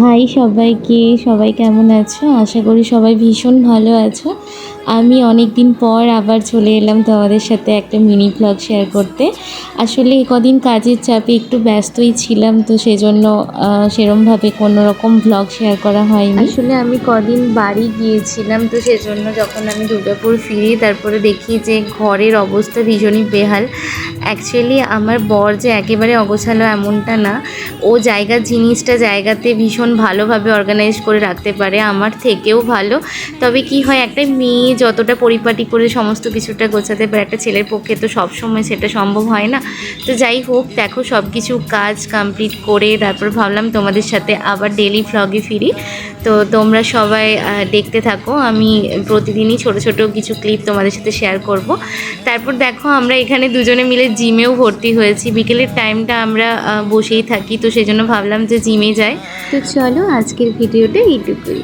High সবাইকে, সবাই কেমন আছো? আশা করি সবাই ভীষণ ভালো আছো। আমি অনেক দিন পর আবার চলে এলাম তোমাদের সাথে একটা মিনি ব্লগ শেয়ার করতে। আসলে কদিন কাজের চাপে একটু ব্যস্তই ছিলাম, তো সেজন্য সেরমভাবে কোনো রকম ব্লগ শেয়ার করা হয়নি। আসলে আমি কদিন বাড়ি গিয়েছিলাম, তো সেজন্য যখন আমি দুর্গাপুর ফিরি তারপরে দেখি যে ঘরের অবস্থা ভীষণই বেহাল। অ্যাকচুয়ালি আমার বর যে একেবারে অগোছালো এমনটা না, ও জায়গার জিনিসটা জায়গাতে ভীষণ ভালোভাবে অর্গানাইজ করে রাখতে পারে, আমার থেকেও ভালো। তবে কি হয়, একটা মেয়ে যতটা পরিপাটি করে সমস্ত কিছুটা গোছাতে পারে, একটা ছেলের পক্ষে তো সবসময় সেটা সম্ভব হয় না। তো যাই হোক, দেখো সব কিছু কাজ কমপ্লিট করে তারপর ভাবলাম তোমাদের সাথে আবার ডেলি ভ্লগে ফিরি। তো তোমরা সবাই দেখতে থাকো, আমি প্রতিদিনই ছোট ছোট কিছু ক্লিপ তোমাদের সাথে শেয়ার করব। তারপর দেখো আমরা এখানে দুজনে মিলে জিমেও ভর্তি হয়েছি। বিকেলের টাইমটা আমরা বসেই থাকি, তো সেজন্য ভাবলাম যে জিমে যাই। তো চলো আজকের ভিডিওটা এইটুকুই।